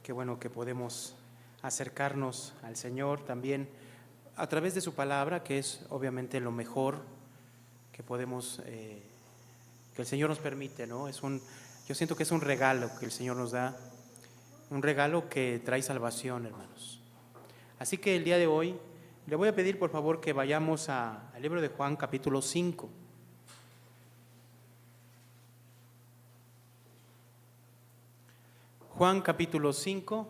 Qué bueno que podemos acercarnos al Señor también a través de su palabra, que es obviamente lo mejor que podemos, que el Señor nos permite, ¿no? Yo siento que es un regalo que el Señor nos da, un regalo que trae salvación, hermanos. Así que el día de hoy le voy a pedir por favor que vayamos al libro de Juan capítulo 5. Juan capítulo 5.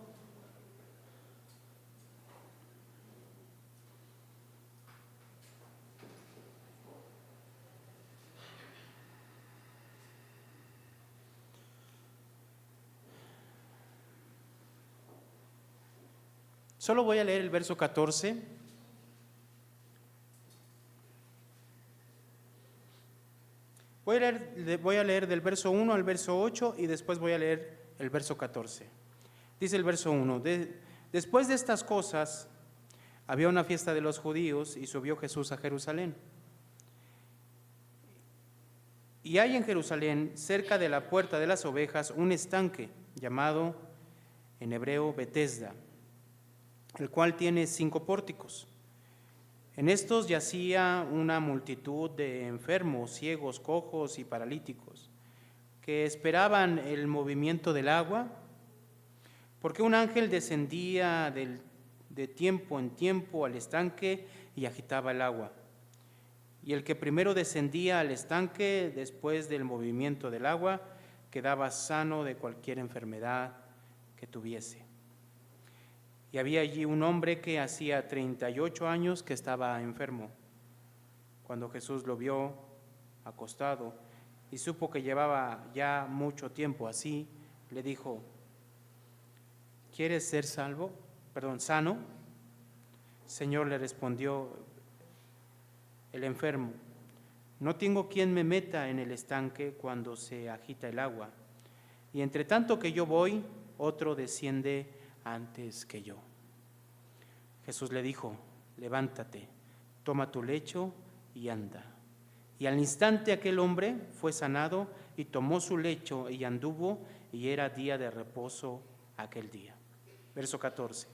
Solo voy a leer el verso 14. Voy a leer del verso 1 al verso 8 y después voy a leer el verso 14. Dice el verso 1, después de estas cosas había una fiesta de los judíos y subió Jesús a Jerusalén. Y hay en Jerusalén, cerca de la puerta de las ovejas, un estanque llamado en hebreo Betesda, el cual tiene 5 pórticos. En estos yacía una multitud de enfermos, ciegos, cojos y paralíticos, que esperaban el movimiento del agua, porque un ángel descendía de tiempo en tiempo al estanque y agitaba el agua. Y el que primero descendía al estanque después del movimiento del agua, quedaba sano de cualquier enfermedad que tuviese. Y había allí un hombre que hacía 38 años que estaba enfermo. Cuando Jesús lo vio acostado y supo que llevaba ya mucho tiempo así, le dijo: ¿quieres ser sano? Señor, le respondió el enfermo, no tengo quien me meta en el estanque cuando se agita el agua, y entre tanto que yo voy, otro desciende antes que yo. Jesús le dijo: levántate, toma tu lecho y anda. Y al instante aquel hombre fue sanado y tomó su lecho y anduvo, y era día de reposo aquel día. Verso 14.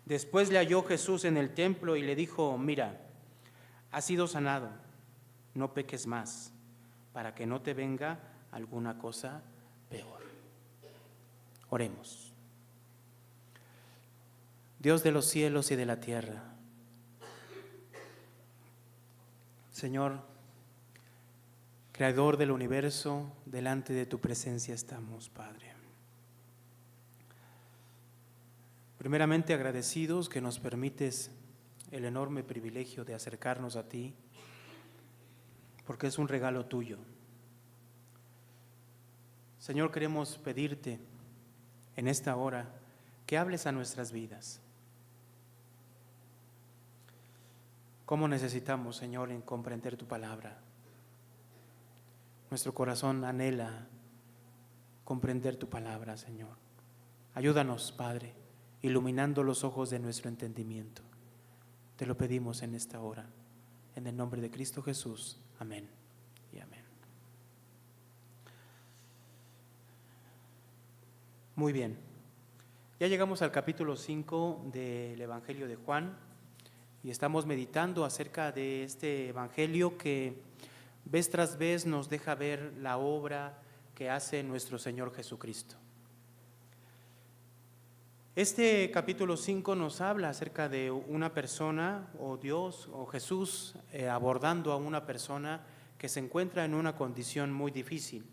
Después le halló Jesús en el templo y le dijo: mira, has sido sanado, no peques más, para que no te venga alguna cosa peor. Oremos. Dios de los cielos y de la tierra, Señor, Creador del universo, delante de tu presencia estamos, Padre. Primeramente agradecidos que nos permites el enorme privilegio de acercarnos a ti, porque es un regalo tuyo. Señor, queremos pedirte en esta hora que hables a nuestras vidas. ¿Cómo necesitamos, Señor, en comprender tu palabra? Nuestro corazón anhela comprender tu palabra, Señor. Ayúdanos, Padre, iluminando los ojos de nuestro entendimiento. Te lo pedimos en esta hora, en el nombre de Cristo Jesús. Amén y amén. Muy bien, ya llegamos al capítulo 5 del Evangelio de Juan y estamos meditando acerca de este Evangelio que vez tras vez nos deja ver la obra que hace nuestro Señor Jesucristo. Este capítulo 5 nos habla acerca de una persona, o Dios, o Jesús, abordando a una persona que se encuentra en una condición muy difícil.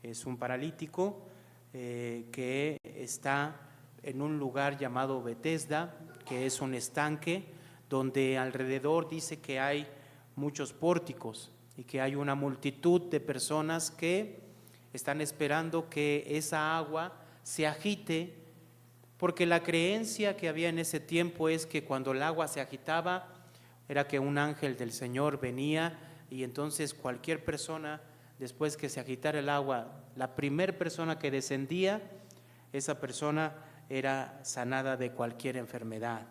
Es un paralítico que está en un lugar llamado Betesda, que es un estanque, donde alrededor dice que hay muchos pórticos y que hay una multitud de personas que están esperando que esa agua se agite, porque la creencia que había en ese tiempo es que cuando el agua se agitaba era que un ángel del Señor venía y entonces cualquier persona, después que se agitara el agua, la primera persona que descendía, esa persona era sanada de cualquier enfermedad.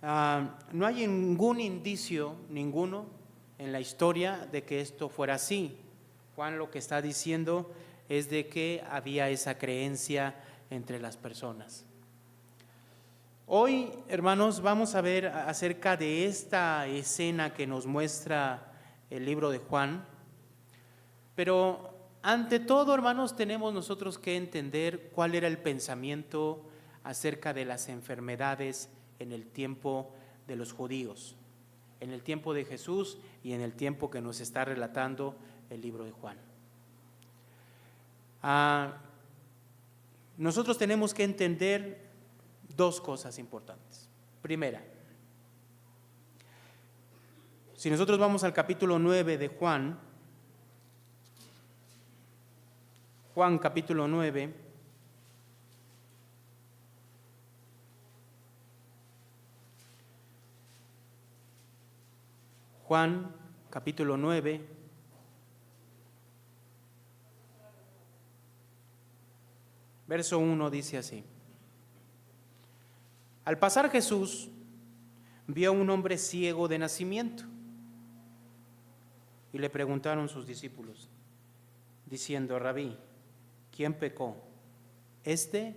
No hay ningún indicio, ninguno, en la historia de que esto fuera así. Juan lo que está diciendo es de que había esa creencia entre las personas. Hoy, hermanos, vamos a ver acerca de esta escena que nos muestra el libro de Juan, pero ante todo, hermanos, tenemos nosotros que entender cuál era el pensamiento acerca de las enfermedades en el tiempo de los judíos, en el tiempo de Jesús y en el tiempo que nos está relatando el libro de Juan. Nosotros tenemos que entender dos cosas importantes. Primera, si nosotros vamos al capítulo 9 de Juan capítulo 9, Juan capítulo 9, verso 1 dice así: Al pasar Jesús vio a un hombre ciego de nacimiento y le preguntaron sus discípulos, diciendo: Rabí, ¿quién pecó, este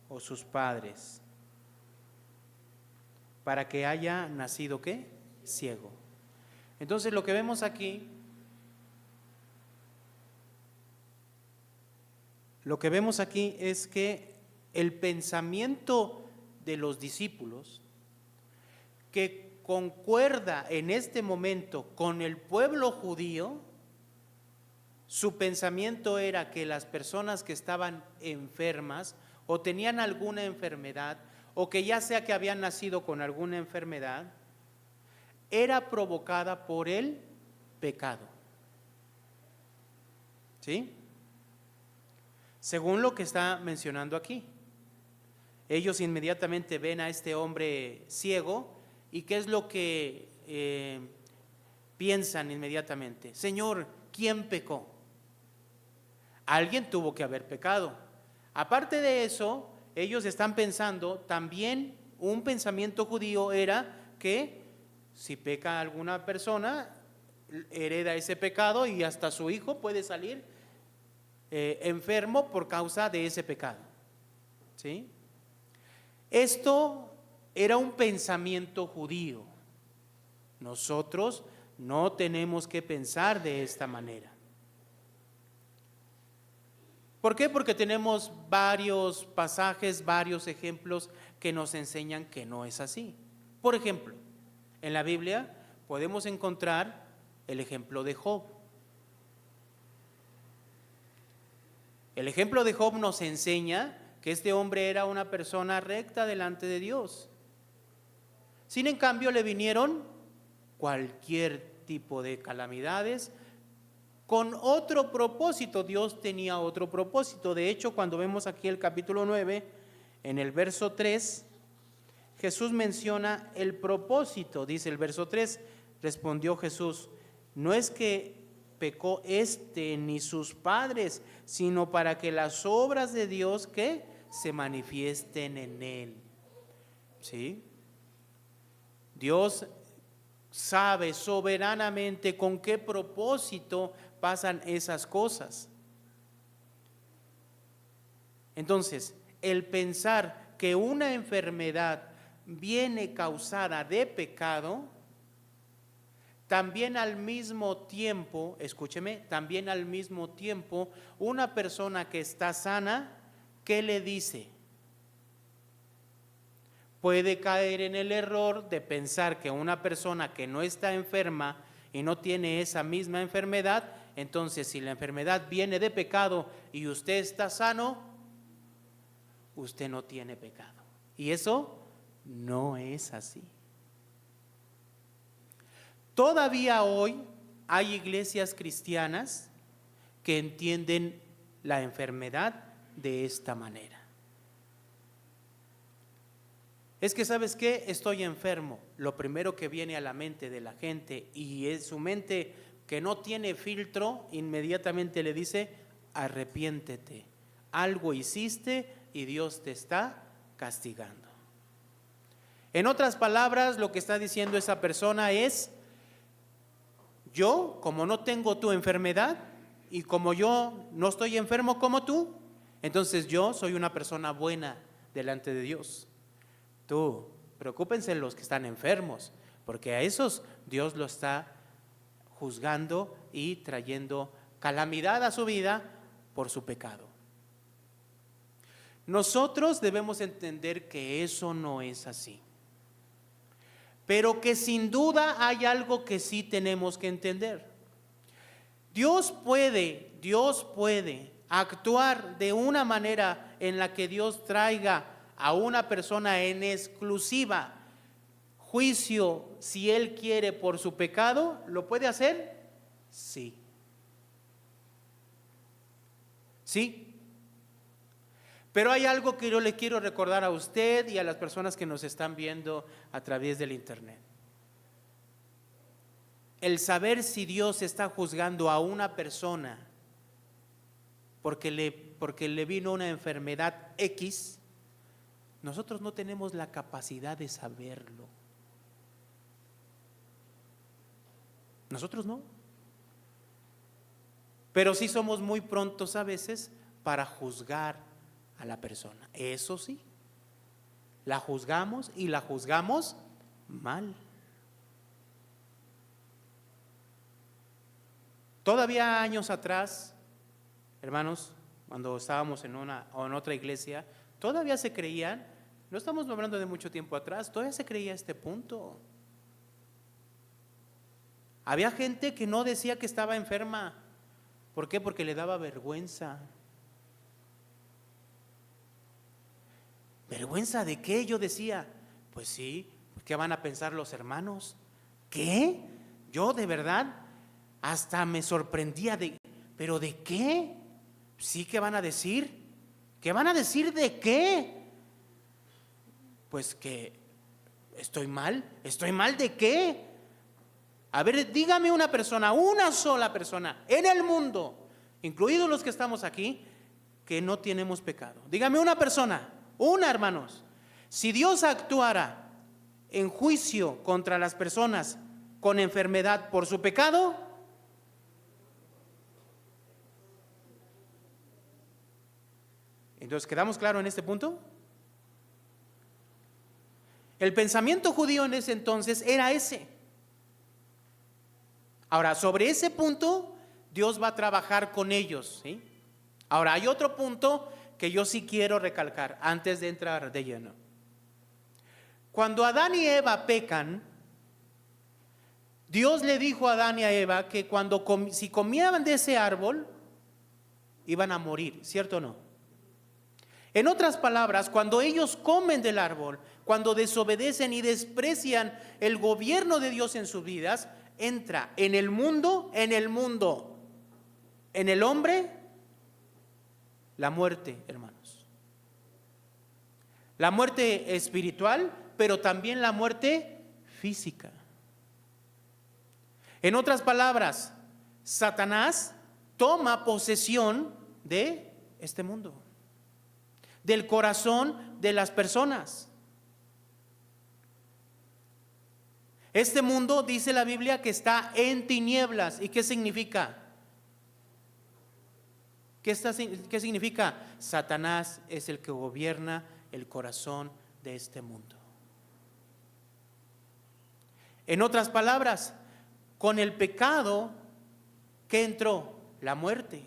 o sus padres, para que haya nacido ¿qué? Ciego? Entonces lo que vemos aquí, es que el pensamiento de los discípulos, que concuerda en este momento con el pueblo judío, su pensamiento era que las personas que estaban enfermas o tenían alguna enfermedad, o que ya sea que habían nacido con alguna enfermedad, era provocada por el pecado. ¿Sí? Según lo que está mencionando aquí. Ellos inmediatamente ven a este hombre ciego y ¿qué es lo que piensan inmediatamente? Señor, ¿quién pecó? Alguien tuvo que haber pecado. Aparte de eso, ellos están pensando, también un pensamiento judío era que si peca alguna persona, hereda ese pecado y hasta su hijo puede salir enfermo por causa de ese pecado. ¿Sí? Esto era un pensamiento judío. Nosotros no tenemos que pensar de esta manera. ¿Por qué? Porque tenemos varios pasajes, varios ejemplos que nos enseñan que no es así. Por ejemplo, en la Biblia podemos encontrar el ejemplo de Job. El ejemplo de Job nos enseña que este hombre era una persona recta delante de Dios. Sin en cambio le vinieron cualquier tipo de calamidades con otro propósito. Dios tenía otro propósito. De hecho, cuando vemos aquí el capítulo 9, en el verso 3, Jesús menciona el propósito. Dice el verso 3, respondió Jesús: no es que pecó este ni sus padres, sino para que las obras de Dios que se manifiesten en él. ¿Sí? Dios sabe soberanamente con qué propósito pasan esas cosas. Entonces, el pensar que una enfermedad viene causada de pecado, también al mismo tiempo, escúcheme, también al mismo tiempo, una persona que está sana, ¿qué le dice? Puede caer en el error de pensar que una persona que no está enferma y no tiene esa misma enfermedad, entonces si la enfermedad viene de pecado y usted está sano, usted no tiene pecado. Y eso no es así. Todavía hoy hay iglesias cristianas que entienden la enfermedad de esta manera. Es que, ¿sabes qué? Estoy enfermo. Lo primero que viene a la mente de la gente, y es su mente que no tiene filtro, inmediatamente le dice: arrepiéntete, algo hiciste y Dios te está castigando. En otras palabras, lo que está diciendo esa persona es: yo, como no tengo tu enfermedad y como yo no estoy enfermo como tú, entonces yo soy una persona buena delante de Dios. Tú, preocúpense los que están enfermos, porque a esos Dios lo está juzgando y trayendo calamidad a su vida por su pecado. Nosotros debemos entender que eso no es así, pero que sin duda hay algo que sí tenemos que entender. Dios puede actuar de una manera en la que Dios traiga a una persona en exclusiva juicio, si Él quiere, por su pecado. ¿Lo puede hacer? Sí. Sí. Pero hay algo que yo le quiero recordar a usted y a las personas que nos están viendo a través del internet. El saber si Dios está juzgando a una persona porque le vino una enfermedad X, nosotros no tenemos la capacidad de saberlo. Nosotros no. Pero sí somos muy prontos a veces para juzgar a la persona. Eso sí, la juzgamos y la juzgamos mal. Todavía años atrás, hermanos, cuando estábamos en otra iglesia, todavía se creían, no estamos hablando de mucho tiempo atrás, todavía se creía este punto. Había gente que no decía que estaba enferma. ¿Por qué? Porque le daba vergüenza. ¿Vergüenza de qué? Yo decía, pues sí, ¿qué van a pensar los hermanos? ¿Qué? Yo de verdad hasta me sorprendía ¿pero de qué? Sí, ¿qué van a decir? ¿Qué van a decir de qué? Pues que estoy mal ¿de qué? A ver, dígame una sola persona en el mundo, incluidos los que estamos aquí, que no tenemos pecado. Dígame una persona, hermanos. Si Dios actuara en juicio contra las personas con enfermedad por su pecado, entonces, ¿quedamos claros en este punto? El pensamiento judío en ese entonces era ese. Ahora, sobre ese punto, Dios va a trabajar con ellos, ¿sí? Ahora, hay otro punto que yo sí quiero recalcar antes de entrar de lleno. Cuando Adán y Eva pecan, Dios le dijo a Adán y a Eva que si comían de ese árbol, iban a morir, ¿cierto o no? En otras palabras, cuando ellos comen del árbol, cuando desobedecen y desprecian el gobierno de Dios en sus vidas, entra en el mundo, en el hombre, la muerte, hermanos. La muerte espiritual, pero también la muerte física. En otras palabras, Satanás toma posesión de este mundo, del corazón de las personas. Este mundo, dice la Biblia, que está en tinieblas. ¿Y qué significa? ¿Qué significa? Satanás es el que gobierna el corazón de este mundo. En otras palabras, con el pecado, ¿qué entró? La muerte.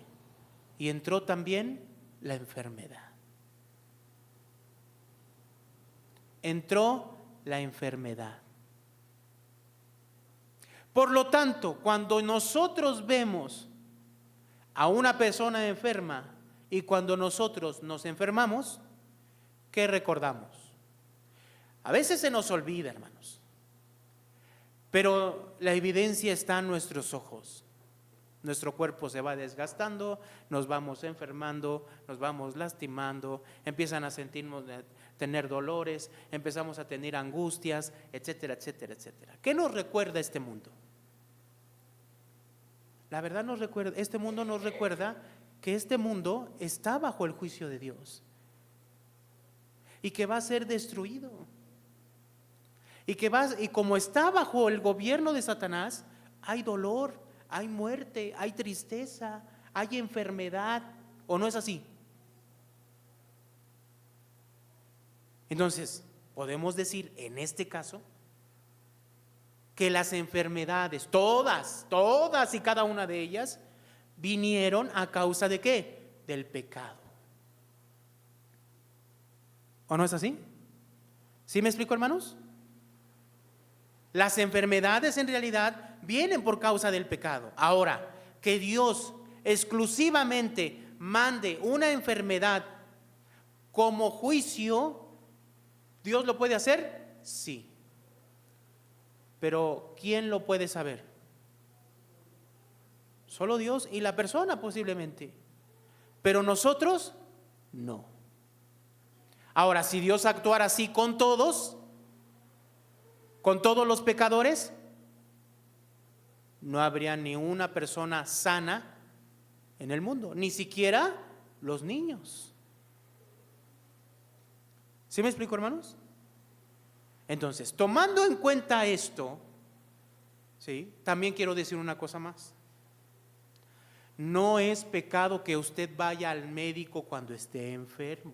Y entró también la enfermedad. Entró la enfermedad. Por lo tanto, cuando nosotros vemos a una persona enferma y cuando nosotros nos enfermamos, ¿qué recordamos? A veces se nos olvida, hermanos, pero la evidencia está en nuestros ojos. Nuestro cuerpo se va desgastando, nos vamos enfermando, nos vamos lastimando, empiezan a tener dolores, empezamos a tener angustias, etcétera, etcétera, etcétera. ¿Qué nos recuerda este mundo? La verdad este mundo nos recuerda que este mundo está bajo el juicio de Dios y que va a ser destruido. Y como está bajo el gobierno de Satanás, hay dolor, hay muerte, hay tristeza, hay enfermedad, ¿o no es así? Entonces, podemos decir en este caso que las enfermedades, todas y cada una de ellas, vinieron a causa ¿de qué? Del pecado. ¿O no es así? ¿Sí me explico, hermanos? Las enfermedades en realidad vienen por causa del pecado. Ahora, que Dios exclusivamente mande una enfermedad como juicio, ¿Dios lo puede hacer? Sí. Pero ¿quién lo puede saber? Solo Dios y la persona posiblemente. Pero nosotros, no. Ahora, si Dios actuara así con todos los pecadores, no habría ni una persona sana en el mundo, ni siquiera los niños. ¿Sí me explico, hermanos? Entonces, tomando en cuenta esto, ¿sí? También quiero decir una cosa más. No es pecado que usted vaya al médico cuando esté enfermo.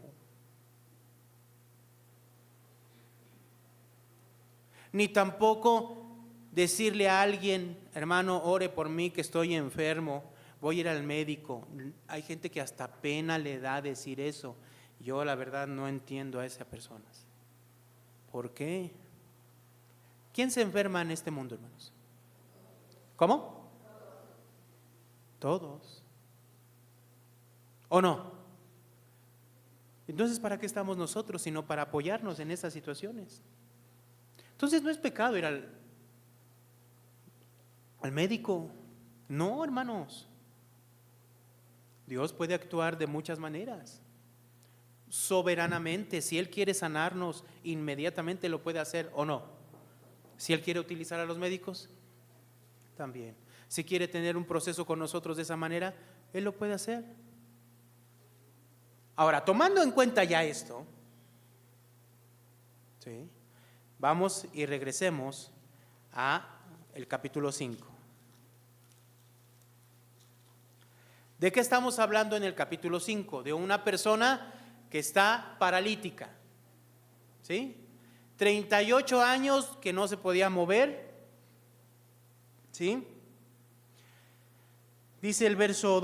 Ni tampoco decirle a alguien, hermano, ore por mí que estoy enfermo, voy a ir al médico. Hay gente que hasta pena le da decir eso. Yo la verdad no entiendo a esas personas. ¿Por qué? ¿Quién se enferma en este mundo, hermanos? ¿Cómo? Todos. ¿O no? Entonces, ¿para qué estamos nosotros sino para apoyarnos en esas situaciones? Entonces no es pecado ir al médico. No, hermanos. Dios puede actuar de muchas maneras. Soberanamente, si Él quiere sanarnos, inmediatamente lo puede hacer, ¿o no? Si Él quiere utilizar a los médicos, también. Si quiere tener un proceso con nosotros de esa manera, Él lo puede hacer. Ahora, tomando en cuenta ya esto, ¿sí? Vamos y regresemos a el capítulo 5. ¿De qué estamos hablando en el capítulo 5? De una persona que está paralítica, ¿sí? 38 años que no se podía mover, ¿sí? Dice el verso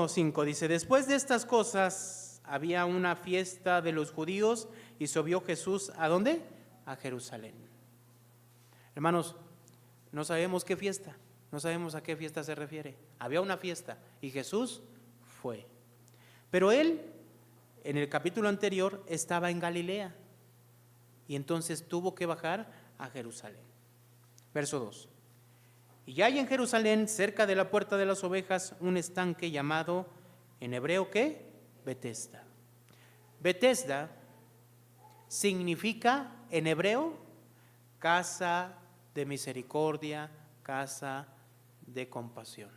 5, dice: después de estas cosas había una fiesta de los judíos y subió Jesús, ¿a dónde? A Jerusalén. Hermanos, no sabemos qué fiesta, no sabemos a qué fiesta se refiere. Había una fiesta y Jesús fue. Pero él, en el capítulo anterior, estaba en Galilea y entonces tuvo que bajar a Jerusalén. Verso 2. Y hay en Jerusalén, cerca de la puerta de las ovejas, un estanque llamado, en hebreo, ¿qué? Betesda. Betesda significa en hebreo casa de misericordia, casa de compasión.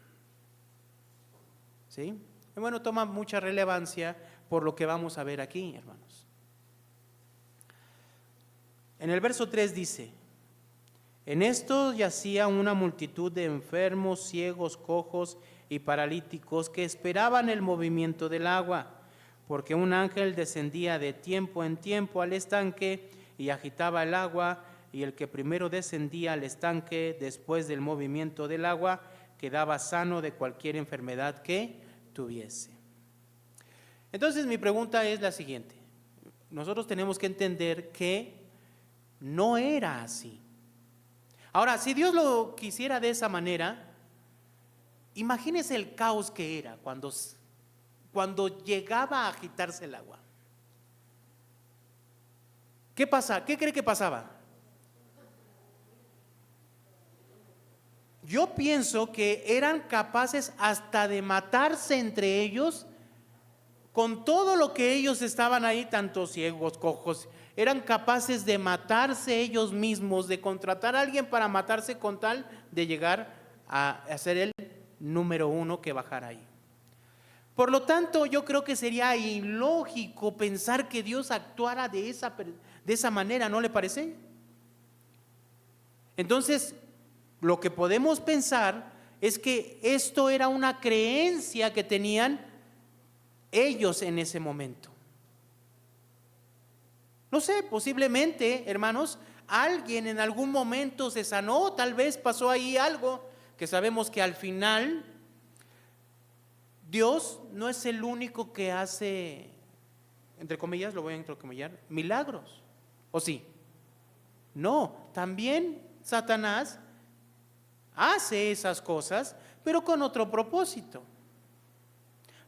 ¿Sí? Y bueno, toma mucha relevancia por lo que vamos a ver aquí, hermanos. En el verso 3 dice: en esto yacía una multitud de enfermos, ciegos, cojos y paralíticos que esperaban el movimiento del agua, porque un ángel descendía de tiempo en tiempo al estanque y agitaba el agua, y el que primero descendía al estanque después del movimiento del agua quedaba sano de cualquier enfermedad que tuviese. Entonces mi pregunta es la siguiente: nosotros tenemos que entender que no era así. Ahora, si Dios lo quisiera de esa manera, imagínese el caos que era cuando llegaba a agitarse el agua. ¿Qué pasa? ¿Qué cree que pasaba? Yo pienso que eran capaces hasta de matarse entre ellos con todo lo que ellos estaban ahí, tanto ciegos, cojos, eran capaces de matarse ellos mismos, de contratar a alguien para matarse con tal de llegar a ser el número uno que bajara ahí. Por lo tanto, yo creo que sería ilógico pensar que Dios actuara de esa manera, ¿no le parece? Entonces, lo que podemos pensar es que esto era una creencia que tenían ellos en ese momento. No sé, posiblemente, hermanos, alguien en algún momento se sanó, tal vez pasó ahí algo, que sabemos que al final Dios no es el único que hace, entre comillas, lo voy a entrecomillar, milagros, ¿o sí? No, también Satanás hace esas cosas, pero con otro propósito.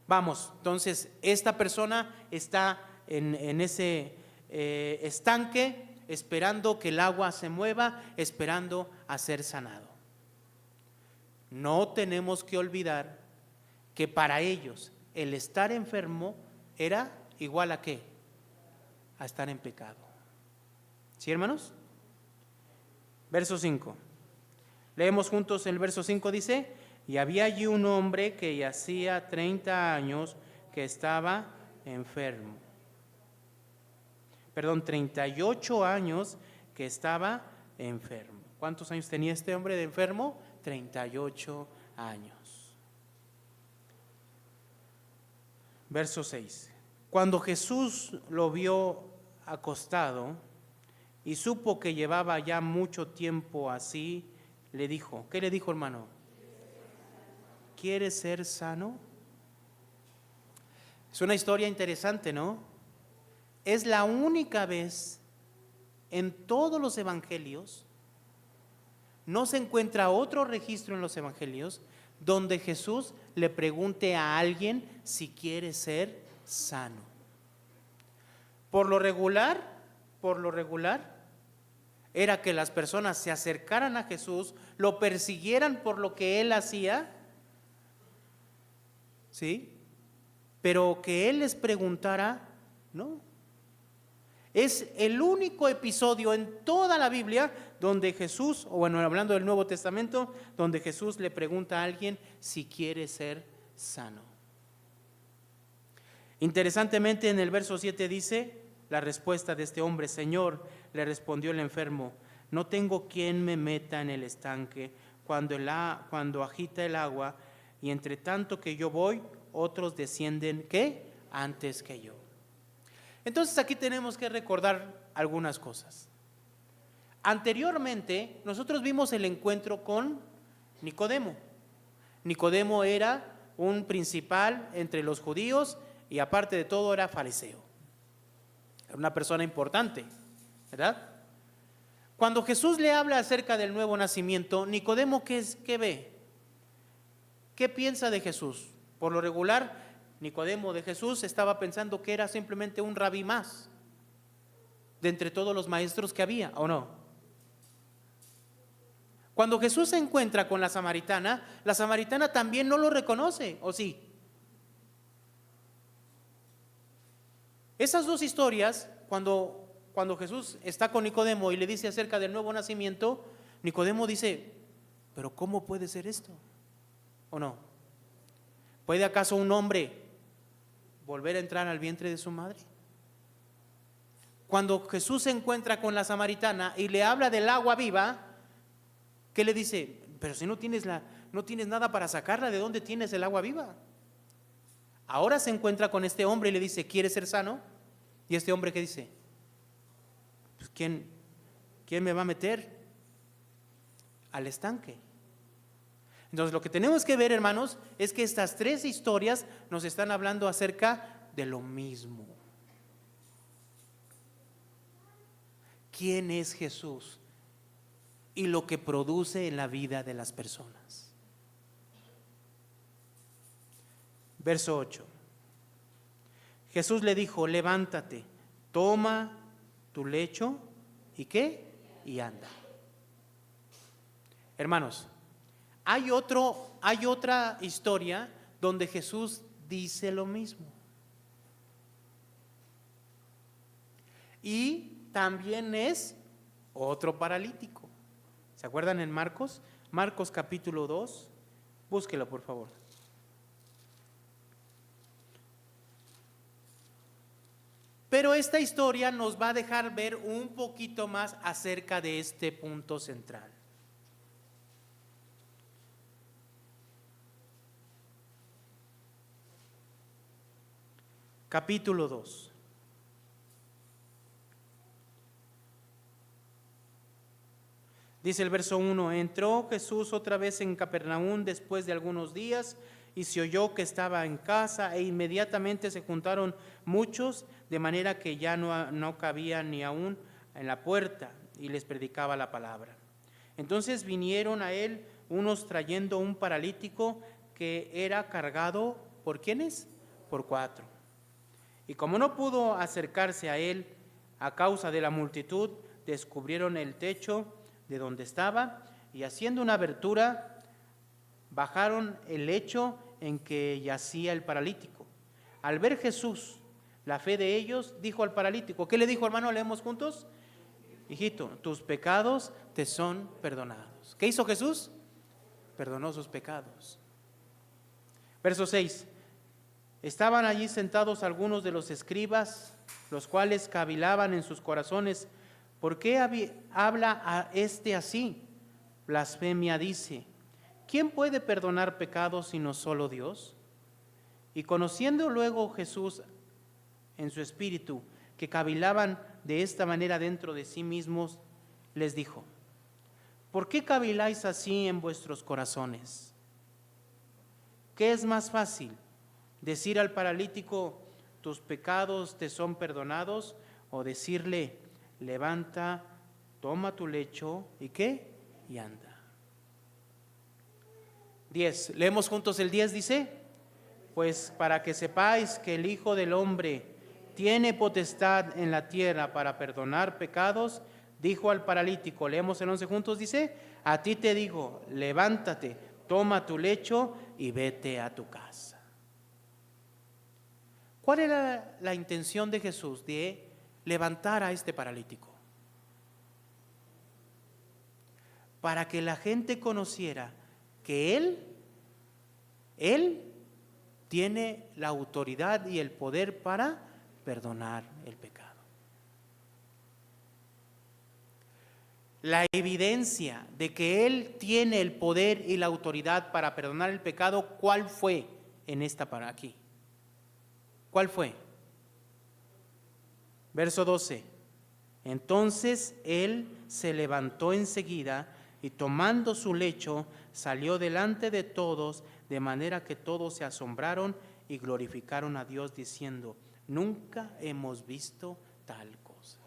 Vamos, entonces esta persona está en ese estanque, esperando que el agua se mueva, esperando a ser sanado. No tenemos que olvidar que para ellos el estar enfermo era igual a ¿qué? A estar en pecado. ¿Sí, hermanos? Verso 5. Leemos juntos el verso 5, dice: y había allí un hombre que hacía 30 años que estaba enfermo. 38 años que estaba enfermo. ¿Cuántos años tenía este hombre de enfermo? 38 años. Verso 6. Cuando Jesús lo vio acostado y supo que llevaba ya mucho tiempo así, le dijo, ¿qué le dijo, hermano? ¿Quieres ser sano? Es una historia interesante, ¿no? Es la única vez en todos los evangelios, no se encuentra otro registro en los evangelios donde Jesús le pregunte a alguien si quiere ser sano. Por lo regular, era que las personas se acercaran a Jesús, lo persiguieran por lo que él hacía, ¿sí? Pero que él les preguntara, no. Es el único episodio en toda la Biblia donde Jesús, o bueno, hablando del Nuevo Testamento, donde Jesús le pregunta a alguien si quiere ser sano. Interesantemente, en el verso 7 dice la respuesta de este hombre: Señor, le respondió el enfermo, no tengo quien me meta en el estanque cuando agita el agua, y entre tanto que yo voy, otros descienden, ¿qué? Antes que yo. Entonces aquí tenemos que recordar algunas cosas. Anteriormente nosotros vimos el encuentro con Nicodemo. Nicodemo era un principal entre los judíos y aparte de todo era fariseo. Era una persona importante, ¿verdad? Cuando Jesús le habla acerca del nuevo nacimiento, Nicodemo, ¿qué ve? ¿Qué piensa de Jesús? Por lo regular, Nicodemo de Jesús estaba pensando que era simplemente un rabí más de entre todos los maestros que había, ¿o no? Cuando Jesús se encuentra con la samaritana también no lo reconoce, ¿o sí? Esas dos historias, cuando Jesús está con Nicodemo y le dice acerca del nuevo nacimiento, Nicodemo dice, ¿pero cómo puede ser esto? ¿O no? ¿Puede acaso un hombre volver a entrar al vientre de su madre? Cuando Jesús se encuentra con la samaritana y le habla del agua viva, ¿qué le dice? Pero si no tienes nada para sacarla, ¿de dónde tienes el agua viva? Ahora se encuentra con este hombre y le dice, ¿quieres ser sano? Y este hombre, ¿qué dice? Pues, ¿quién me va a meter al estanque? Entonces lo que tenemos que ver, hermanos, es que estas tres historias nos están hablando acerca de lo mismo. ¿Quién es Jesús? Y lo que produce en la vida de las personas. Verso 8. Jesús le dijo, levántate, toma tu lecho y ¿qué? Y anda. Hermanos, hay otra historia donde Jesús dice lo mismo. Y también es otro paralítico. ¿Se acuerdan en Marcos? Marcos capítulo 2. Búsquelo, por favor. Pero esta historia nos va a dejar ver un poquito más acerca de este punto central. capítulo 2. Dice el verso 1, entró Jesús otra vez en Capernaum después de algunos días y se oyó que estaba en casa e inmediatamente se juntaron muchos, de manera que ya no cabía ni aún en la puerta y les predicaba la palabra. Entonces vinieron a él unos trayendo un paralítico que era cargado, ¿por quiénes? Por 4. Y como no pudo acercarse a él a causa de la multitud, descubrieron el techo de donde estaba y haciendo una abertura, bajaron el lecho en que yacía el paralítico. Al ver Jesús la fe de ellos, dijo al paralítico, ¿qué le dijo, hermano? Leemos juntos. Hijito, tus pecados te son perdonados. ¿Qué hizo Jesús? Perdonó sus pecados. Verso 6. Estaban allí sentados algunos de los escribas, los cuales cavilaban en sus corazones, ¿por qué habla a este así? Blasfemia dice, ¿quién puede perdonar pecados sino solo Dios? Y conociendo luego Jesús en su espíritu, que cavilaban de esta manera dentro de sí mismos, les dijo, ¿por qué caviláis así en vuestros corazones? ¿Qué es más fácil? ¿Decir al paralítico, tus pecados te son perdonados? ¿O decirle, levanta, toma tu lecho, ¿y qué? Y anda. 10, leemos juntos el 10, dice, pues para que sepáis que el Hijo del Hombre tiene potestad en la tierra para perdonar pecados, dijo al paralítico, leemos el 11 juntos, dice, a ti te digo, levántate, toma tu lecho y vete a tu casa. ¿Cuál era la intención de Jesús de levantar a este paralítico? Para que la gente conociera que Él tiene la autoridad y el poder para perdonar el pecado. La evidencia de que Él tiene el poder y la autoridad para perdonar el pecado, ¿cuál fue en esta para aquí? ¿Cuál fue? Verso 12. Entonces Él se levantó enseguida y tomando su lecho salió delante de todos, de manera que todos se asombraron y glorificaron a Dios diciendo, nunca hemos visto tal cosa.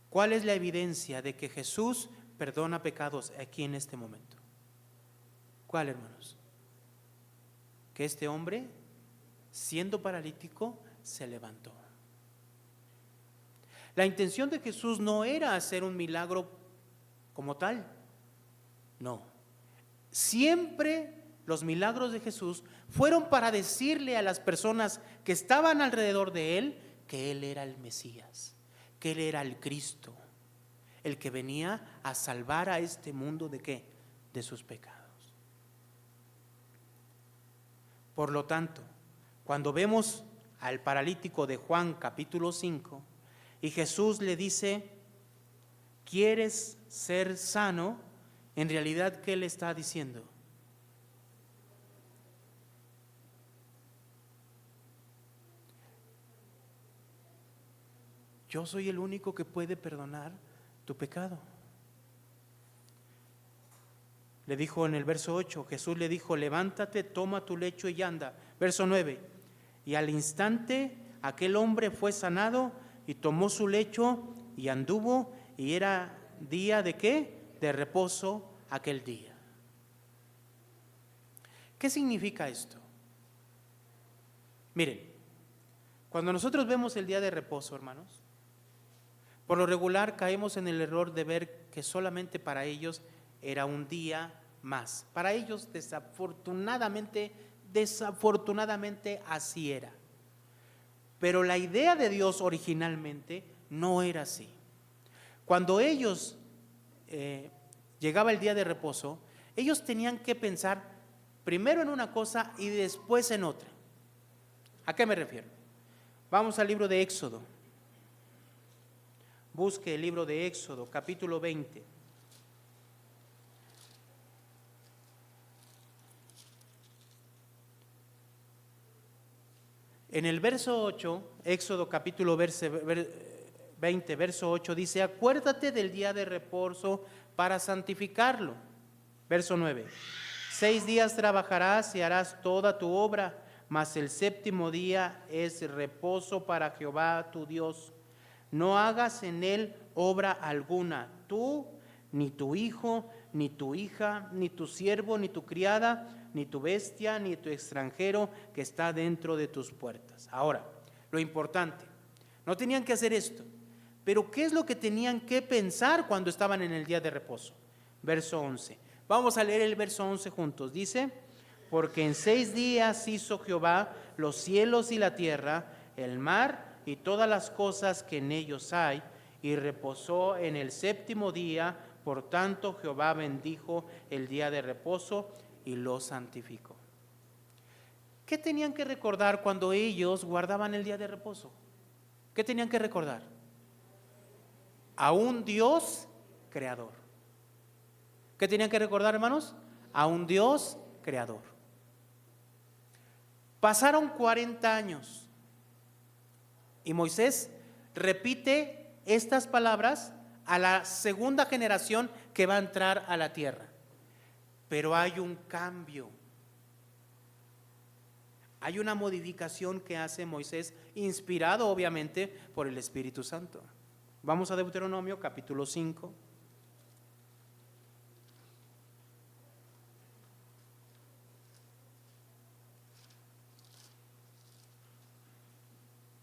¿Cuál es la evidencia de que Jesús perdona pecados aquí en este momento? ¿Cuál, hermanos? Que este hombre, siendo paralítico, se levantó. La intención de Jesús no era hacer un milagro como tal, no. Siempre los milagros de Jesús fueron para decirle a las personas que estaban alrededor de Él que Él era el Mesías, que Él era el Cristo, el que venía a salvar a este mundo ¿de qué? De sus pecados. Por lo tanto, cuando vemos al paralítico de Juan capítulo 5 y Jesús le dice, ¿quieres ser sano? En realidad, ¿qué le está diciendo? Yo soy el único que puede perdonar tu pecado. Le dijo en el verso 8, Jesús le dijo, levántate, toma tu lecho y anda. Verso 9, y al instante aquel hombre fue sanado y tomó su lecho y anduvo, y era día ¿de qué? De reposo aquel día. ¿Qué significa esto? Miren, cuando nosotros vemos el día de reposo, hermanos, por lo regular caemos en el error de ver que solamente para ellos era un día más. Para ellos desafortunadamente así era. Pero la idea de Dios originalmente no era así. Cuando ellos llegaba el día de reposo, ellos tenían que pensar primero en una cosa y después en otra. ¿A qué me refiero? Vamos al libro de Éxodo. Busque el libro de Éxodo, capítulo 20. En el verso 8, Éxodo capítulo 20, verso 8, dice: acuérdate del día de reposo para santificarlo. Verso 9: 6 días trabajarás y harás toda tu obra, mas el séptimo día es reposo para Jehová tu Dios. No hagas en él obra alguna, tú, ni tu hijo, ni tu hija, ni tu siervo, ni tu criada, ni tu bestia, ni tu extranjero que está dentro de tus puertas. Ahora, lo importante, no tenían que hacer esto, pero ¿qué es lo que tenían que pensar cuando estaban en el día de reposo? Verso 11. Vamos a leer el verso 11 juntos. Dice: porque en 6 días hizo Jehová los cielos y la tierra, el mar y todas las cosas que en ellos hay, y reposó en el séptimo día. Por tanto, Jehová bendijo el día de reposo y lo santificó. ¿Qué tenían que recordar cuando ellos guardaban el día de reposo? ¿Qué tenían que recordar? A un Dios creador. ¿Qué tenían que recordar, hermanos? A un Dios creador. Pasaron 40 años y Moisés repite estas palabras a la segunda generación que va a entrar a la tierra. Pero hay un cambio. Hay una modificación que hace Moisés, inspirado obviamente por el Espíritu Santo. Vamos a Deuteronomio capítulo 5.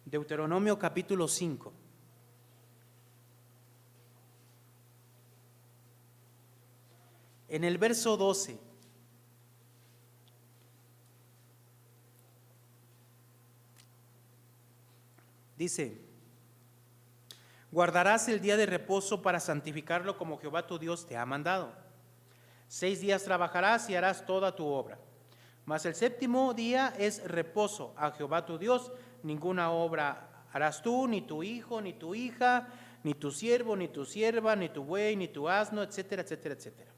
Deuteronomio capítulo 5. En el verso 12. Dice: guardarás el día de reposo para santificarlo como Jehová tu Dios te ha mandado. 6 días trabajarás y harás toda tu obra. Mas el séptimo día es reposo a Jehová tu Dios. Ninguna obra harás tú, ni tu hijo, ni tu hija, ni tu siervo, ni tu sierva, ni tu buey, ni tu asno, etcétera, etcétera, etcétera.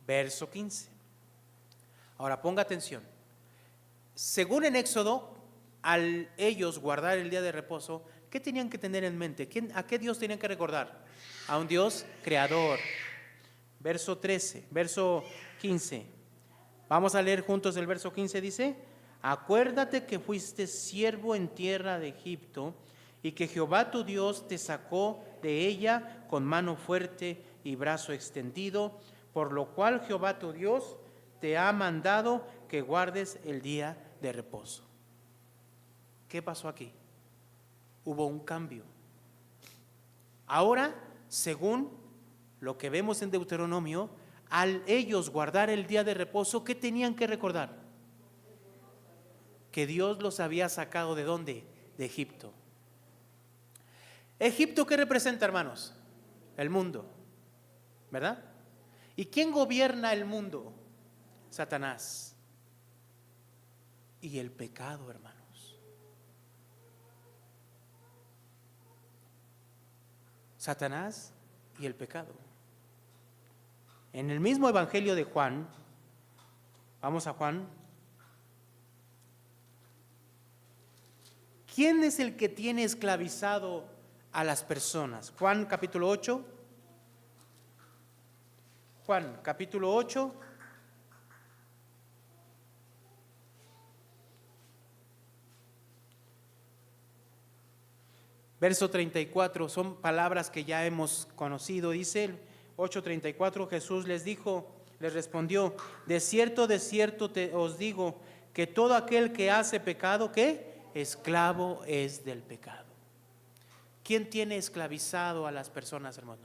Verso 15. Ahora ponga atención. Según en Éxodo, al ellos guardar el día de reposo, ¿qué tenían que tener en mente? ¿A qué Dios tenían que recordar? A un Dios creador. Verso 13, verso 15. Vamos a leer juntos el verso 15. Dice: acuérdate que fuiste siervo en tierra de Egipto y que Jehová tu Dios te sacó de ella con mano fuerte y brazo extendido, por lo cual Jehová tu Dios te ha mandado que guardes el día de reposo. ¿Qué pasó aquí? Hubo un cambio. Ahora, según lo que vemos en Deuteronomio, al ellos guardar el día de reposo, ¿qué tenían que recordar? Que Dios los había sacado ¿de dónde? De Egipto. ¿Egipto qué representa, hermanos? El mundo, ¿verdad? ¿Y quién gobierna el mundo? Satanás. Y el pecado, hermanos. Satanás y el pecado. En el mismo Evangelio de Juan, vamos a Juan. ¿Quién es el que tiene esclavizado a las personas? Juan capítulo 8. Juan capítulo 8. Verso 34, son palabras que ya hemos conocido. Dice 8:34, Jesús les respondió: de cierto os digo, que todo aquel que hace pecado, ¿qué? Esclavo es del pecado. ¿Quién tiene esclavizado a las personas, hermano?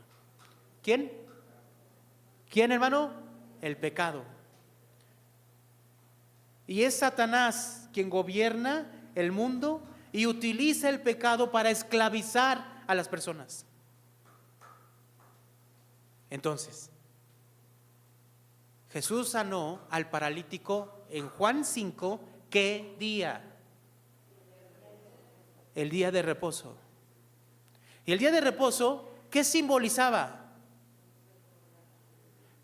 ¿Quién? ¿Quién, hermano? El pecado. Y es Satanás quien gobierna el mundo y utiliza el pecado para esclavizar a las personas. Entonces, Jesús sanó al paralítico en Juan 5, ¿qué día? El día de reposo. Y el día de reposo, ¿qué simbolizaba?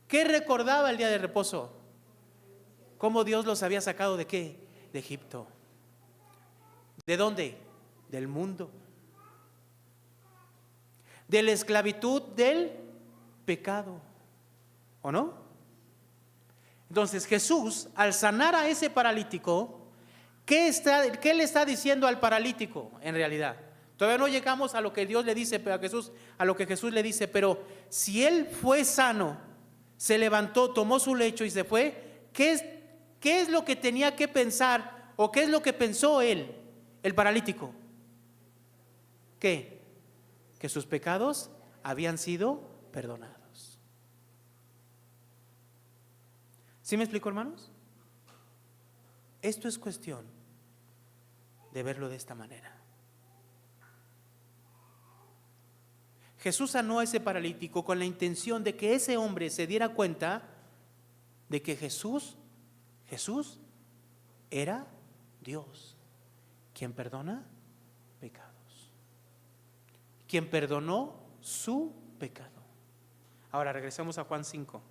¿Qué recordaba el día de reposo? ¿Cómo Dios los había sacado de qué? De Egipto. ¿De dónde? Del mundo. De la esclavitud del pecado. ¿O no? Entonces Jesús, al sanar a ese paralítico, ¿qué le está diciendo al paralítico en realidad? Todavía no llegamos a lo que Dios le dice, pero a lo que Jesús le dice, pero si él fue sano, se levantó, tomó su lecho y se fue, ¿qué es lo que tenía que pensar o qué es lo que pensó él, el paralítico? ¿Qué? Que sus pecados habían sido perdonados. ¿Sí me explico, hermanos? Esto es cuestión de verlo de esta manera. Jesús sanó a ese paralítico con la intención de que ese hombre se diera cuenta de que Jesús era Dios, quien perdona pecados, quien perdonó su pecado. Ahora regresemos a Juan 5.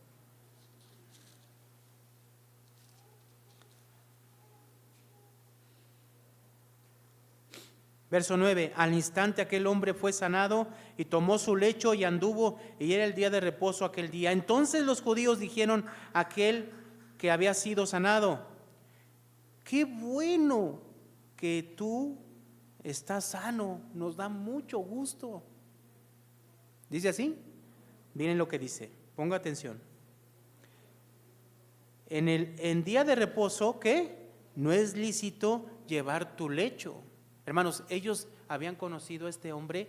Verso 9, al instante aquel hombre fue sanado y tomó su lecho y anduvo, y era el día de reposo aquel día. Entonces los judíos dijeron a aquel que había sido sanado: qué bueno que tú estás sano, nos da mucho gusto. ¿Dice así? Miren lo que dice, ponga atención. En día de reposo, ¿qué? No es lícito llevar tu lecho. Hermanos, ellos habían conocido a este hombre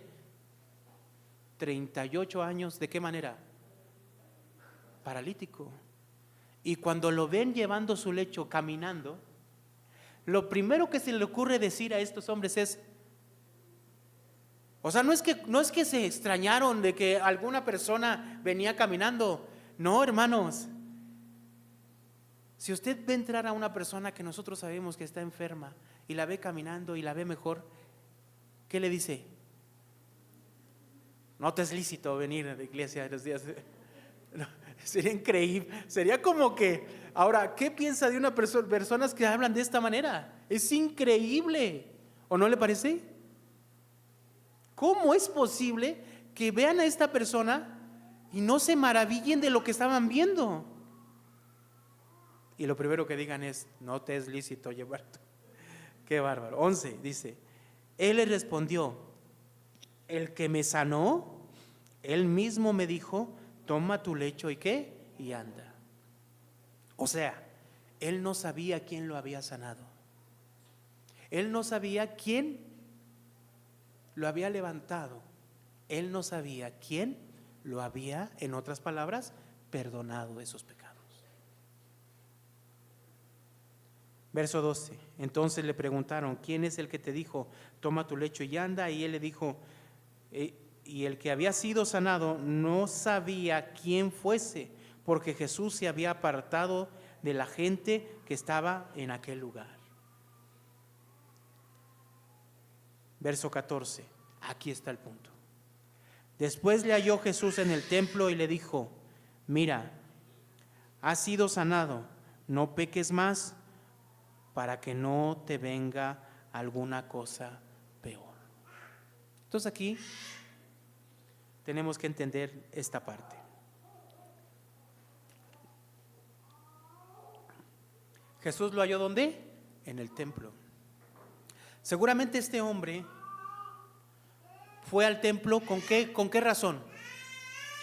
38 años, ¿de qué manera? Paralítico. Y cuando lo ven llevando su lecho, caminando, lo primero que se le ocurre decir a estos hombres es, o sea, no es que se extrañaron de que alguna persona venía caminando. No, hermanos. Si usted ve entrar a una persona que nosotros sabemos que está enferma y la ve caminando y la ve mejor, ¿qué le dice? No te es lícito venir a la iglesia en los días. No, sería increíble. Sería como que, ahora, ¿qué piensa de una personas que hablan de esta manera? Es increíble. ¿O no le parece? ¿Cómo es posible que vean a esta persona y no se maravillen de lo que estaban viendo? Y lo primero que digan es, no te es lícito llevar. Qué bárbaro. 11 dice, él le respondió, el que me sanó, él mismo me dijo, toma tu lecho y qué, y anda. O sea, él no sabía quién lo había sanado. Él no sabía quién lo había levantado. Él no sabía quién lo había, en otras palabras, perdonado de sus pecados. Verso 12, entonces le preguntaron, ¿quién es el que te dijo, toma tu lecho y anda? Y él le dijo, y el que había sido sanado no sabía quién fuese, porque Jesús se había apartado de la gente que estaba en aquel lugar. Verso 14, aquí está el punto. Después le halló Jesús en el templo y le dijo, mira, has sido sanado, no peques más, para que no te venga alguna cosa peor. Entonces aquí tenemos que entender esta parte. Jesús lo halló ¿dónde? En el templo. Seguramente este hombre fue al templo ¿con qué razón?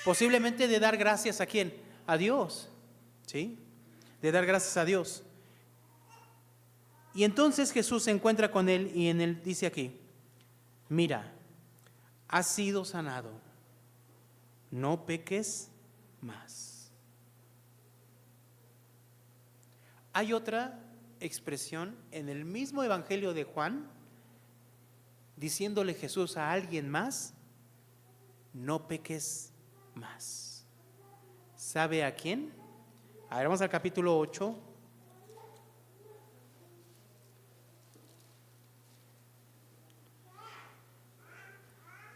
Posiblemente de dar gracias ¿a quién? A Dios, ¿sí? De dar gracias a Dios. Y entonces Jesús se encuentra con él y en él dice aquí, mira, has sido sanado, no peques más. Hay otra expresión en el mismo Evangelio de Juan, diciéndole Jesús a alguien más, no peques más. ¿Sabe a quién? A ver, vamos al capítulo 8.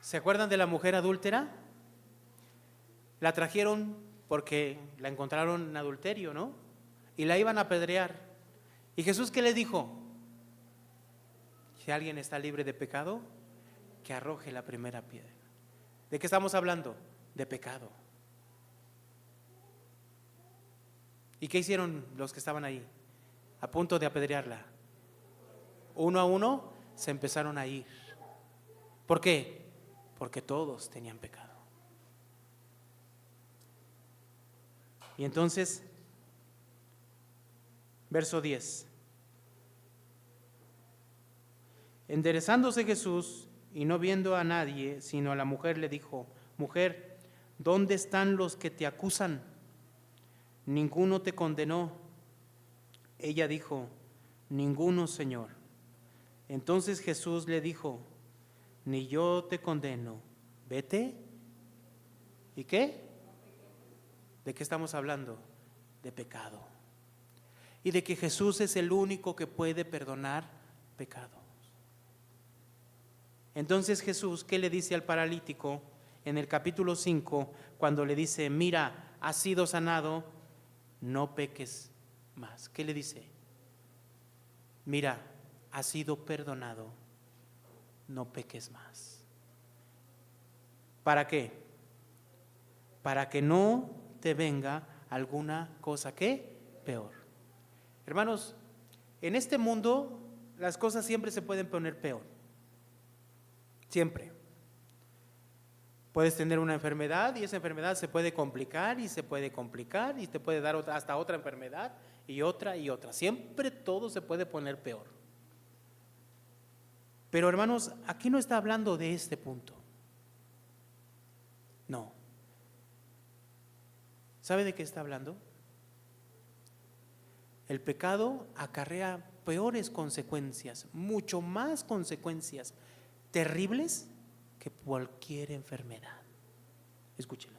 ¿Se acuerdan de la mujer adúltera? La trajeron porque la encontraron en adulterio, ¿no? Y la iban a apedrear. ¿Y Jesús qué le dijo? Si alguien está libre de pecado, que arroje la primera piedra. ¿De qué estamos hablando? De pecado. ¿Y qué hicieron los que estaban ahí? A punto de apedrearla. Uno a uno se empezaron a ir. ¿Por qué? Porque todos tenían pecado. Y entonces, verso 10. Enderezándose Jesús y no viendo a nadie, sino a la mujer, le dijo: Mujer, ¿dónde están los que te acusan? Ninguno te condenó. Ella dijo: Ninguno, Señor. Entonces Jesús le dijo: Ni yo te condeno, vete. ¿Y qué? ¿De qué estamos hablando? De pecado. Y de que Jesús es el único que puede perdonar pecados. Entonces Jesús, ¿qué le dice al paralítico en el capítulo 5? Cuando le dice: mira, has sido sanado, no peques más. ¿Qué le dice? Mira, has sido perdonado, no peques más. ¿Para qué? Para que no te venga alguna cosa que peor. Hermanos, en este mundo las cosas siempre se pueden poner peor. Siempre. Puedes tener una enfermedad y esa enfermedad se puede complicar y se puede complicar y te puede dar hasta otra enfermedad y otra y otra. Siempre todo se puede poner peor. Pero hermanos, aquí no está hablando de este punto. No. ¿Sabe de qué está hablando? El pecado acarrea peores consecuencias, mucho más consecuencias terribles que cualquier enfermedad. Escúchelo.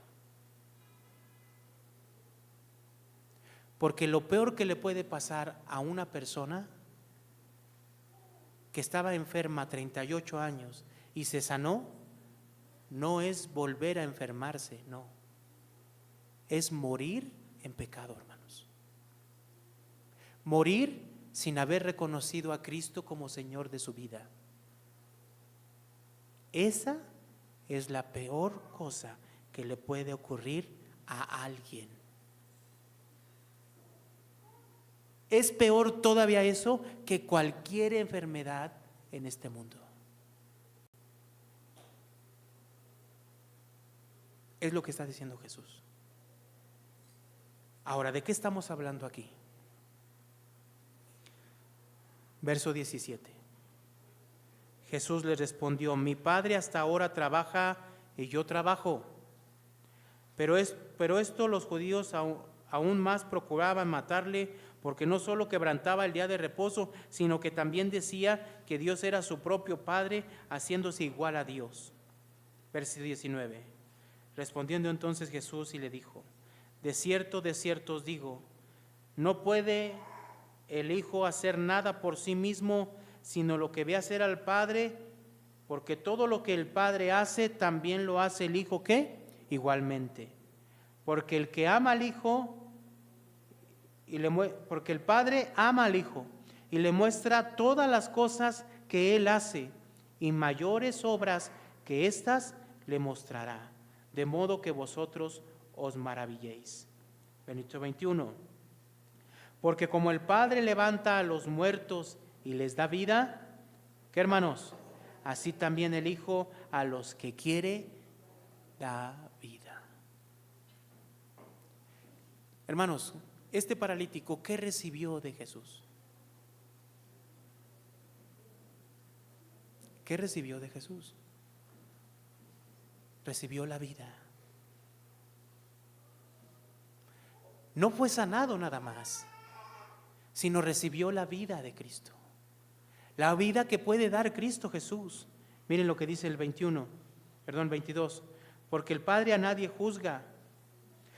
Porque lo peor que le puede pasar a una persona que estaba enferma 38 años y se sanó, no es volver a enfermarse, no. Es morir en pecado, hermanos. Morir sin haber reconocido a Cristo como Señor de su vida. Esa es la peor cosa que le puede ocurrir a alguien. Es peor todavía eso que cualquier enfermedad en este mundo. Es lo que está diciendo Jesús. Ahora, ¿de qué estamos hablando aquí? Verso 17. Jesús le respondió: mi Padre hasta ahora trabaja y yo trabajo. Pero esto los judíos aún más procuraban matarle, porque no solo quebrantaba el día de reposo, sino que también decía que Dios era su propio Padre, haciéndose igual a Dios. Verso 19. Respondiendo entonces Jesús y le dijo: de cierto os digo, no puede el Hijo hacer nada por sí mismo, sino lo que ve hacer al Padre, porque todo lo que el Padre hace, también lo hace el Hijo, ¿qué? Igualmente. Porque el que ama al Hijo, porque el Padre ama al Hijo y le muestra todas las cosas que Él hace, y mayores obras que éstas le mostrará, de modo que vosotros os maravilléis. Verso 21. Porque como el Padre levanta a los muertos y les da vida, ¿qué, hermanos? Así también el Hijo a los que quiere da vida. Hermanos, este paralítico, ¿qué recibió de Jesús? ¿Qué recibió de Jesús? Recibió la vida. No fue sanado nada más, sino recibió la vida de Cristo. La vida que puede dar Cristo Jesús. Miren lo que dice el 22. Porque el Padre a nadie juzga,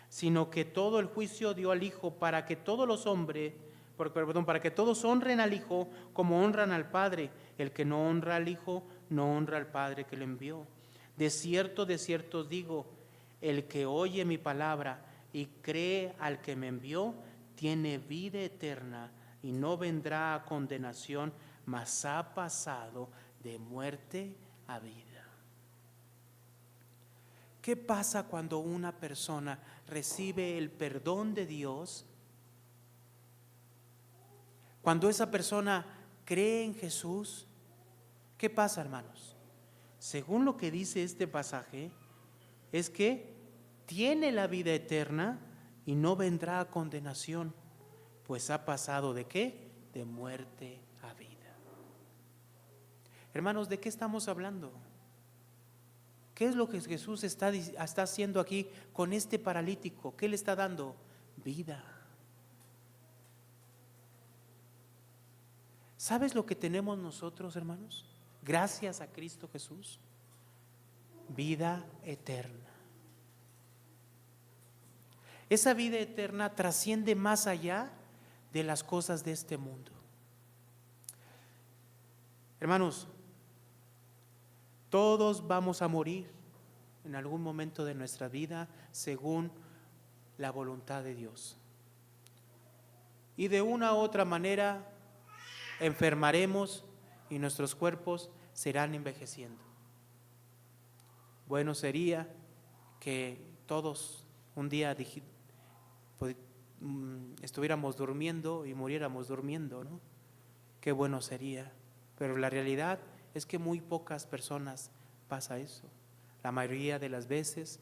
sino que todo el juicio dio al Hijo, para que todos honren al Hijo como honran al Padre. El que no honra al Hijo, no honra al Padre que le envió. De cierto os digo, el que oye mi palabra y cree al que me envió, tiene vida eterna y no vendrá a condenación, mas ha pasado de muerte a vida. ¿Qué pasa cuando una persona recibe el perdón de Dios? Cuando esa persona cree en Jesús, ¿qué pasa, hermanos? Según lo que dice este pasaje, es que tiene la vida eterna y no vendrá a condenación, pues ha pasado ¿de qué? De muerte a vida. Hermanos, ¿de qué estamos hablando? ¿Qué es lo que Jesús está haciendo aquí con este paralítico? ¿Qué le está dando? Vida. ¿Sabes lo que tenemos nosotros, hermanos? Gracias a Cristo Jesús. Vida eterna. Esa vida eterna trasciende más allá de las cosas de este mundo. Hermanos, todos vamos a morir en algún momento de nuestra vida según la voluntad de Dios. Y de una u otra manera enfermaremos y nuestros cuerpos se irán envejeciendo. Bueno sería que todos un día estuviéramos durmiendo y muriéramos durmiendo, ¿no? Qué bueno sería. Pero la realidad es que muy pocas personas pasa eso. La mayoría de las veces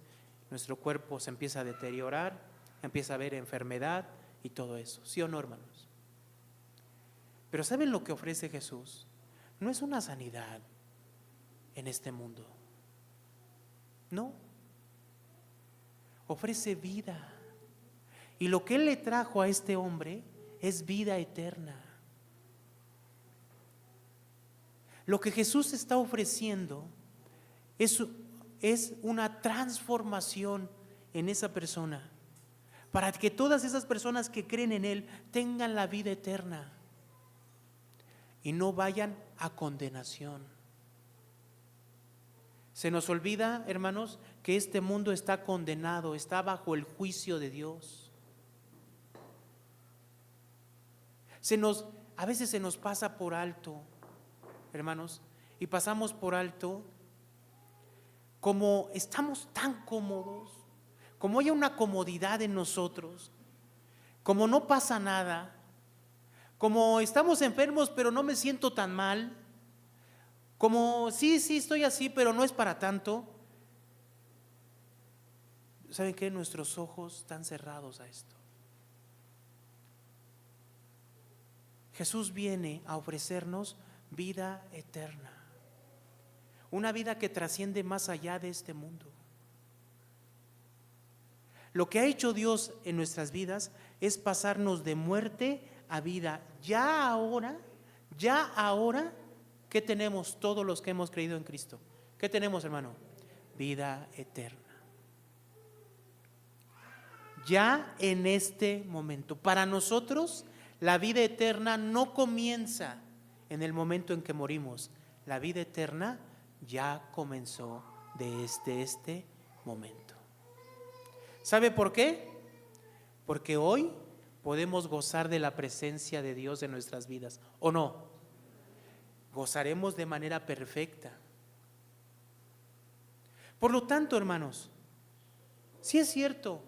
nuestro cuerpo se empieza a deteriorar, empieza a haber enfermedad y todo eso. ¿Sí o no, hermanos? Pero ¿saben lo que ofrece Jesús? No es una sanidad en este mundo. No. Ofrece vida. Y lo que Él le trajo a este hombre es vida eterna. Lo que Jesús está ofreciendo es una transformación en esa persona, para que todas esas personas que creen en Él tengan la vida eterna y no vayan a condenación. Se nos olvida, hermanos, que este mundo está condenado, está bajo el juicio de Dios. A veces se nos pasa por alto, hermanos, y pasamos por alto, como estamos tan cómodos, como hay una comodidad en nosotros, como no pasa nada, como estamos enfermos pero no me siento tan mal, como sí estoy así pero no es para tanto. ¿Saben qué? Nuestros ojos están cerrados a esto. Jesús viene a ofrecernos vida eterna, una vida que trasciende más allá de este mundo. Lo que ha hecho Dios en nuestras vidas es pasarnos de muerte a vida. Ya ahora, ¿qué tenemos todos los que hemos creído en Cristo? ¿Qué tenemos, hermano? Vida eterna. Ya en este momento, para nosotros, la vida eterna no comienza en el momento en que morimos. La vida eterna ya comenzó desde este momento. ¿Sabe por qué? Porque hoy podemos gozar de la presencia de Dios en nuestras vidas, ¿o no? Gozaremos de manera perfecta. Por lo tanto, hermanos, sí es cierto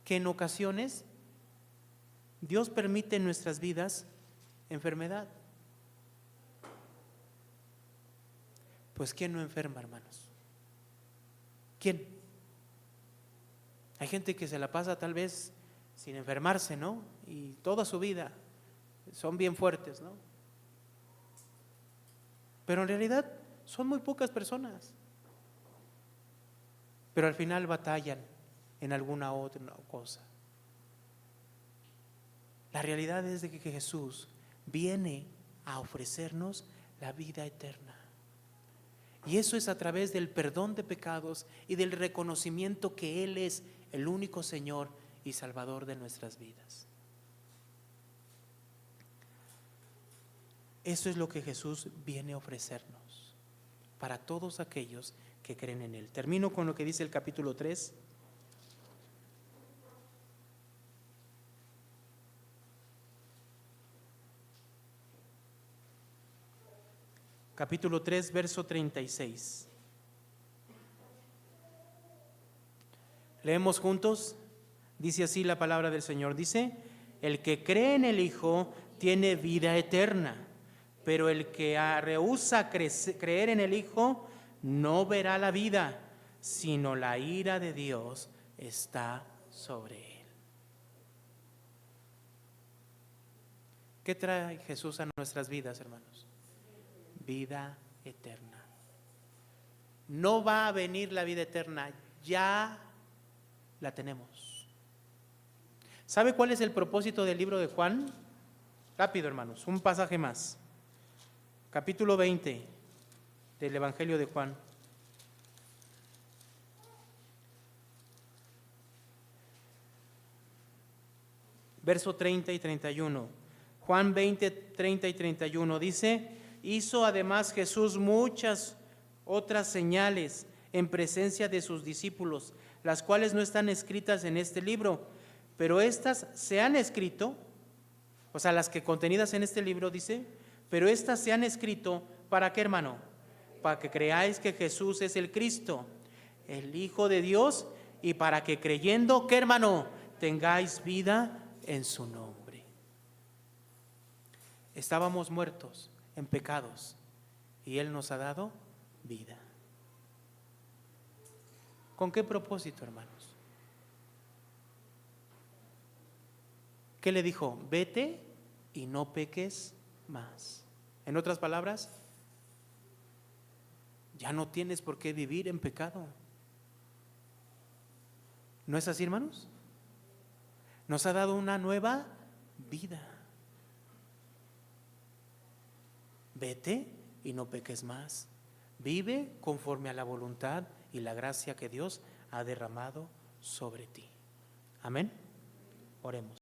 que en ocasiones Dios permite en nuestras vidas enfermedad. Pues ¿quién no enferma, hermanos? ¿Quién? Hay gente que se la pasa tal vez sin enfermarse, ¿no? Y toda su vida son bien fuertes, ¿no? Pero en realidad son muy pocas personas. Pero al final batallan en alguna otra cosa. La realidad es de que Jesús viene a ofrecernos la vida eterna. Y eso es a través del perdón de pecados y del reconocimiento que Él es el único Señor y Salvador de nuestras vidas. Eso es lo que Jesús viene a ofrecernos para todos aquellos que creen en Él. Termino con lo que dice el capítulo 3. capítulo 3, verso 36. Leemos juntos. Dice así la palabra del Señor. Dice: el que cree en el Hijo tiene vida eterna, pero el que rehúsa creer en el Hijo no verá la vida, sino la ira de Dios está sobre él. ¿Qué trae Jesús a nuestras vidas, hermanos? Vida eterna. No va a venir la vida eterna, ya la tenemos. ¿Sabe cuál es el propósito del libro de Juan? Rápido, hermanos, un pasaje más. Capítulo 20 del Evangelio de Juan. Verso 30 y 31. Juan 20, 30 y 31 dice: hizo además Jesús muchas otras señales en presencia de sus discípulos, las cuales no están escritas en este libro, pero estas se han escrito, o sea, las que contenidas en este libro, dice, pero estas se han escrito, ¿para qué, hermano? Para que creáis que Jesús es el Cristo, el Hijo de Dios, y para que creyendo, ¿qué, hermano? Tengáis vida en su nombre. Estábamos muertos en pecados y Él nos ha dado vida. ¿Con qué propósito, hermanos? ¿Qué le dijo? Vete y no peques más. En otras palabras, ya no tienes por qué vivir en pecado. ¿No es así, hermanos? Nos ha dado una nueva vida. Vete y no peques más. Vive conforme a la voluntad y la gracia que Dios ha derramado sobre ti. Amén. Oremos.